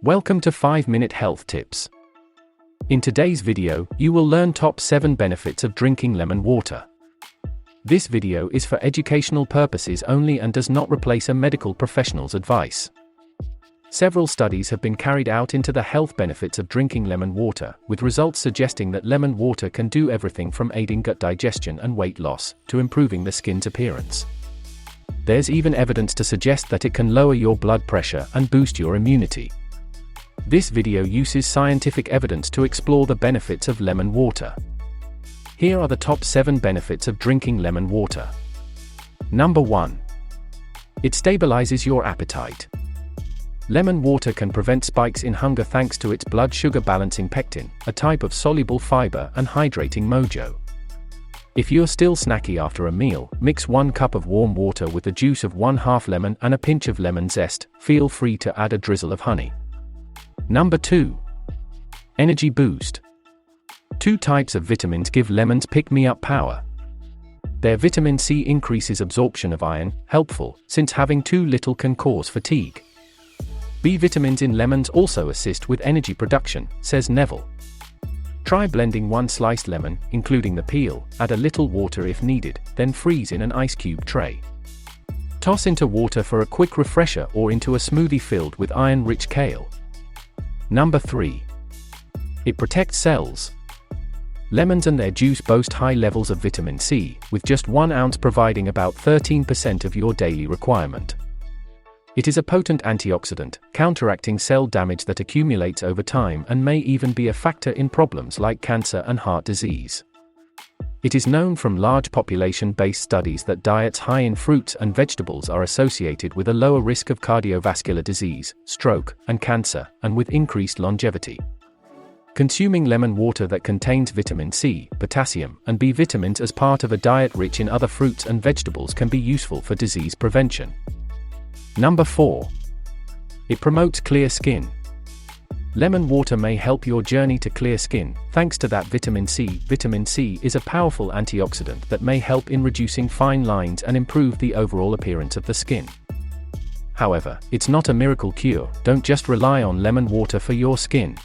Welcome to 5-Minute Health Tips. In today's video, you will learn top 7 benefits of drinking lemon water. This video is for educational purposes only and does not replace a medical professional's advice. Several studies have been carried out into the health benefits of drinking lemon water, with results suggesting that lemon water can do everything from aiding gut digestion and weight loss, to improving the skin's appearance. There's even evidence to suggest that it can lower your blood pressure and boost your immunity. This video uses scientific evidence to explore the benefits of lemon water. Here are the top 7 benefits of drinking lemon water. Number 1. It stabilizes your appetite. Lemon water can prevent spikes in hunger thanks to its blood sugar balancing pectin, a type of soluble fiber and hydrating mojo. If you're still snacky after a meal, mix 1 cup of warm water with the juice of 1/2 lemon and a pinch of lemon zest. Feel free to add a drizzle of honey. Number 2. Energy boost. 2 types of vitamins give lemons pick-me-up power. Their vitamin C increases absorption of iron, helpful, since having too little can cause fatigue. B vitamins in lemons also assist with energy production, says Neville. Try blending 1 sliced lemon, including the peel, add a little water if needed, then freeze in an ice cube tray. Toss into water for a quick refresher or into a smoothie filled with iron-rich kale. Number 3. It protects cells. Lemons and their juice boast high levels of vitamin C, with just 1 ounce providing about 13% of your daily requirement. It is a potent antioxidant, counteracting cell damage that accumulates over time and may even be a factor in problems like cancer and heart disease. It is known from large population-based studies that diets high in fruits and vegetables are associated with a lower risk of cardiovascular disease, stroke, and cancer, and with increased longevity. Consuming lemon water that contains vitamin C, potassium, and B vitamins as part of a diet rich in other fruits and vegetables can be useful for disease prevention. Number 4. It promotes clear skin. Lemon water may help your journey to clear skin, thanks to that vitamin C. Vitamin C is a powerful antioxidant that may help in reducing fine lines and improve the overall appearance of the skin. However, it's not a miracle cure. Don't just rely on lemon water for your skin.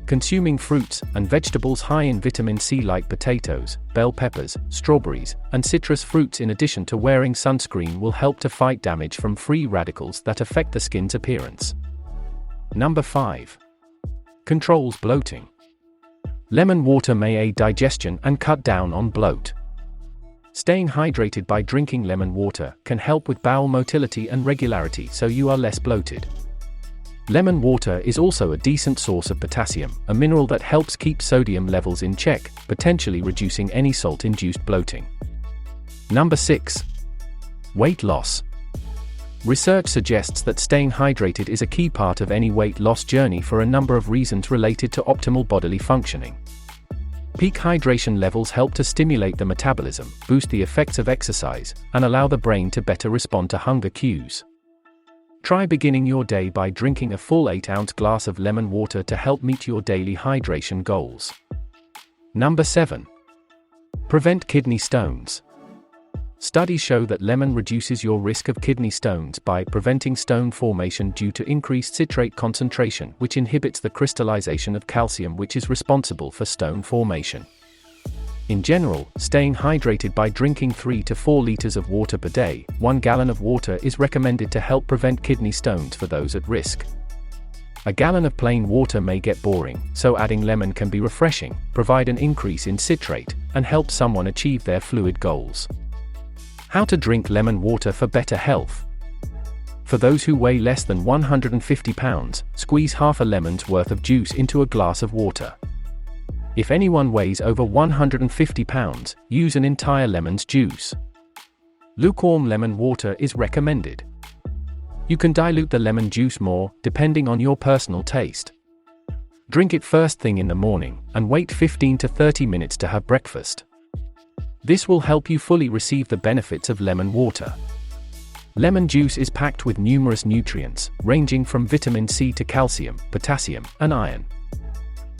Consuming fruits and vegetables high in vitamin C like potatoes, bell peppers, strawberries, and citrus fruits in addition to wearing sunscreen will help to fight damage from free radicals that affect the skin's appearance. Number 5. Controls bloating. Lemon water may aid digestion and cut down on bloat. Staying hydrated by drinking lemon water can help with bowel motility and regularity so you are less bloated. Lemon water is also a decent source of potassium, a mineral that helps keep sodium levels in check, potentially reducing any salt-induced bloating. Number 6. Weight loss. Research suggests that staying hydrated is a key part of any weight loss journey for a number of reasons related to optimal bodily functioning. Peak hydration levels help to stimulate the metabolism, boost the effects of exercise, and allow the brain to better respond to hunger cues. Try beginning your day by drinking a full 8-ounce glass of lemon water to help meet your daily hydration goals. Number 7. Prevent kidney stones. Studies show that lemon reduces your risk of kidney stones by preventing stone formation due to increased citrate concentration, which inhibits the crystallization of calcium, which is responsible for stone formation. In general, staying hydrated by drinking 3 to 4 liters of water per day, 1 gallon of water is recommended to help prevent kidney stones for those at risk. A gallon of plain water may get boring, so adding lemon can be refreshing, provide an increase in citrate, and help someone achieve their fluid goals. How to drink lemon water for better health. For those who weigh less than 150 pounds, squeeze half a lemon's worth of juice into a glass of water. If anyone weighs over 150 pounds, use an entire lemon's juice. Lukewarm lemon water is recommended. You can dilute the lemon juice more, depending on your personal taste. Drink it first thing in the morning, and wait 15 to 30 minutes to have breakfast. This will help you fully receive the benefits of lemon water. Lemon juice is packed with numerous nutrients, ranging from vitamin C to calcium, potassium, and iron.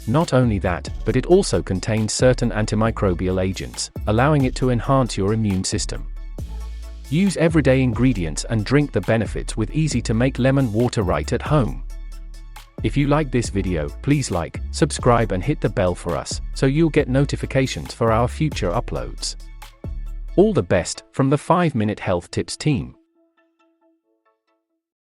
Not only that, but it also contains certain antimicrobial agents, allowing it to enhance your immune system. Use everyday ingredients and drink the benefits with easy-to-make lemon water right at home. If you like this video, please like, subscribe and hit the bell for us, so you'll get notifications for our future uploads. All the best from the 5-Minute Health Tips team.